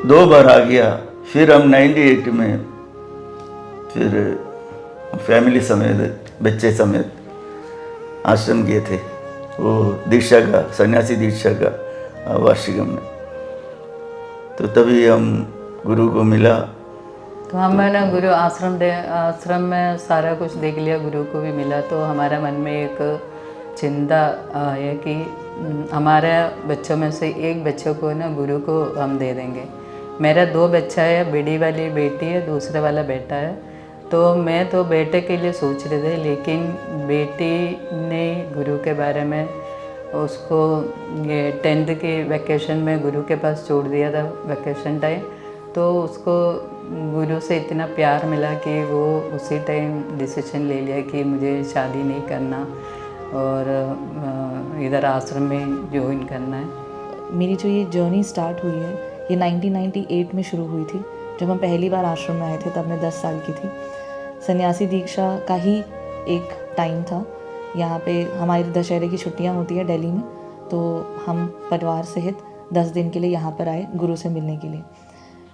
2 बार आ गया। फिर हम 98 में फिर फैमिली समेत बच्चे समेत आश्रम गए थे, वो दीक्षा का, सन्यासी दीक्षा का वार्षिकम में। तो तभी हम गुरु को मिला। तो हमने ना गुरु आश्रम में सारा कुछ देख लिया, गुरु को भी मिला। तो हमारे मन में एक चिंता है कि हमारे बच्चों में से एक बच्चे को ना गुरु को हम दे देंगे। मेरा 2 बच्चा है, बड़ी वाली बेटी है, दूसरा वाला बेटा है। तो मैं तो बेटे के लिए सोच रहे थे, लेकिन बेटी ने गुरु के बारे में उसको ये 10th के वैकेशन में गुरु के पास छोड़ दिया था, वैकेशन टाइम। तो उसको गुरु से इतना प्यार मिला कि वो उसी टाइम डिसीजन ले लिया कि मुझे शादी नहीं करना और इधर आश्रम में ज्वाइन करना है। मेरी जो ये जर्नी स्टार्ट हुई है ये 1998 में शुरू हुई थी। जब हम पहली बार आश्रम में आए थे तब मैं 10 साल की थी। सन्यासी दीक्षा का ही एक टाइम था। यहाँ पे हमारी दशहरे की छुट्टियाँ होती है दिल्ली में, तो हम परिवार सहित 10 दिन के लिए यहाँ पर आए गुरु से मिलने के लिए।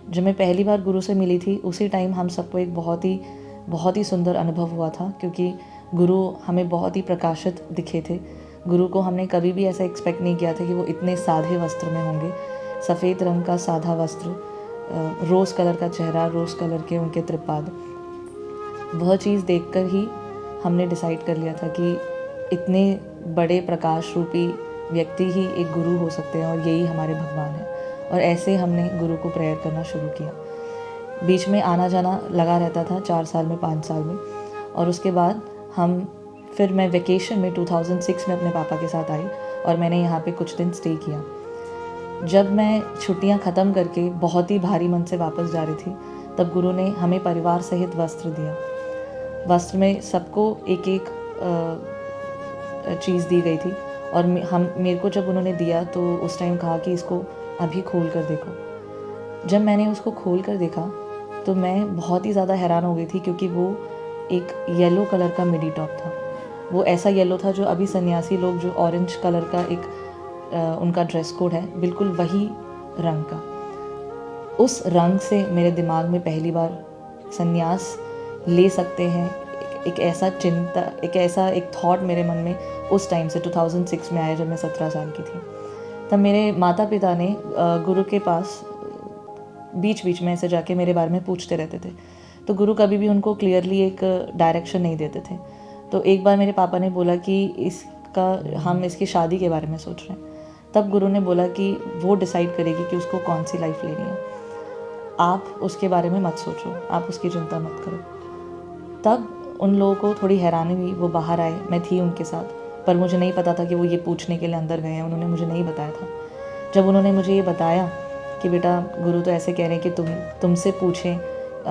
जब मैं पहली बार गुरु से मिली थी उसी टाइम हम सबको एक बहुत ही सुंदर अनुभव हुआ था, क्योंकि गुरु हमें बहुत ही प्रकाशित दिखे थे। गुरु को हमने कभी भी ऐसा एक्सपेक्ट नहीं किया था कि वो इतने सादे वस्त्र में होंगे। सफ़ेद रंग का सादा वस्त्र, रोज़ कलर का चेहरा, रोज़ कलर के उनके त्रिपाद। वह चीज़ देखकर ही हमने डिसाइड कर लिया था कि इतने बड़े प्रकाश रूपी व्यक्ति ही एक गुरु हो सकते हैं और यही हमारे भगवान हैं। और ऐसे हमने गुरु को प्रेयर करना शुरू किया। बीच में आना जाना लगा रहता था 4 साल में, 5 साल में। और उसके बाद फिर मैं वेकेशन में 2006 में अपने पापा के साथ आई और मैंने यहाँ पे कुछ दिन स्टे किया। जब मैं छुट्टियाँ ख़त्म करके बहुत ही भारी मन से वापस जा रही थी तब गुरु ने हमें परिवार सहित वस्त्र दिया। वस्त्र में सबको एक एक चीज़ दी गई थी और मेरे को जब उन्होंने दिया तो उस टाइम कहा कि इसको अभी खोल कर देखो। जब मैंने उसको खोल कर देखा तो मैं बहुत ही ज़्यादा हैरान हो गई थी, क्योंकि वो एक येलो कलर का मिडी टॉप था। वो ऐसा येलो था जो अभी सन्यासी लोग जो ऑरेंज कलर का एक उनका ड्रेस कोड है, बिल्कुल वही रंग का। उस रंग से मेरे दिमाग में पहली बार सन्यास ले सकते हैं एक ऐसा चिंता, एक थॉट मेरे मन में उस टाइम से 2006 में आया जब मैं 17 साल की थी। तब मेरे माता पिता ने गुरु के पास बीच बीच में ऐसे जाके मेरे बारे में पूछते रहते थे। तो गुरु कभी भी उनको क्लियरली एक डायरेक्शन नहीं देते थे। तो एक बार मेरे पापा ने बोला कि हम इसकी शादी के बारे में सोच रहे हैं। तब गुरु ने बोला कि वो डिसाइड करेगी कि उसको कौन सी लाइफ लेनी है, आप उसके बारे में मत सोचो, आप उसकी चिंता मत करो। तब उन लोगों को थोड़ी हैरानी हुई, वो बाहर आए, मैं थी उनके साथ, पर मुझे नहीं पता था कि वो ये पूछने के लिए अंदर गए हैं। उन्होंने मुझे नहीं बताया था। जब उन्होंने मुझे ये बताया कि बेटा गुरु तो ऐसे कह रहे हैं कि तुमसे पूछें,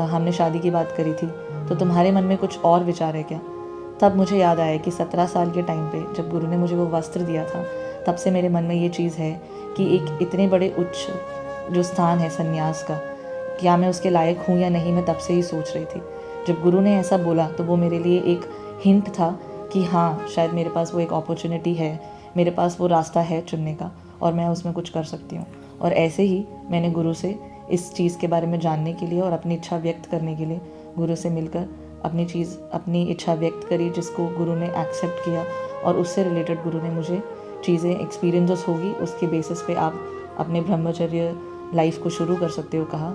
हमने शादी की बात करी थी, तो तुम्हारे मन में कुछ और विचार है क्या? तब मुझे याद आया कि 17 साल के टाइम पे जब गुरु ने मुझे वो वस्त्र दिया था, तब से मेरे मन में ये चीज़ है कि एक इतने बड़े उच्च जो स्थान है सन्यास का, क्या मैं उसके लायक हूँ या नहीं, मैं तब से ही सोच रही थी। जब गुरु ने ऐसा बोला तो वो मेरे लिए एक हिंट था कि हाँ, शायद मेरे पास वो एक अपॉर्चुनिटी है, मेरे पास वो रास्ता है चुनने का और मैं उसमें कुछ कर सकती हूँ। और ऐसे ही मैंने गुरु से इस चीज़ के बारे में जानने के लिए और अपनी इच्छा व्यक्त करने के लिए गुरु से मिलकर अपनी इच्छा व्यक्त करी, जिसको गुरु ने एक्सेप्ट किया। और उससे रिलेटेड गुरु ने मुझे चीज़ें एक्सपीरियंसेस होगी उसके बेसिस पे आप अपने ब्रह्मचर्य लाइफ को शुरू कर सकते हो कहा।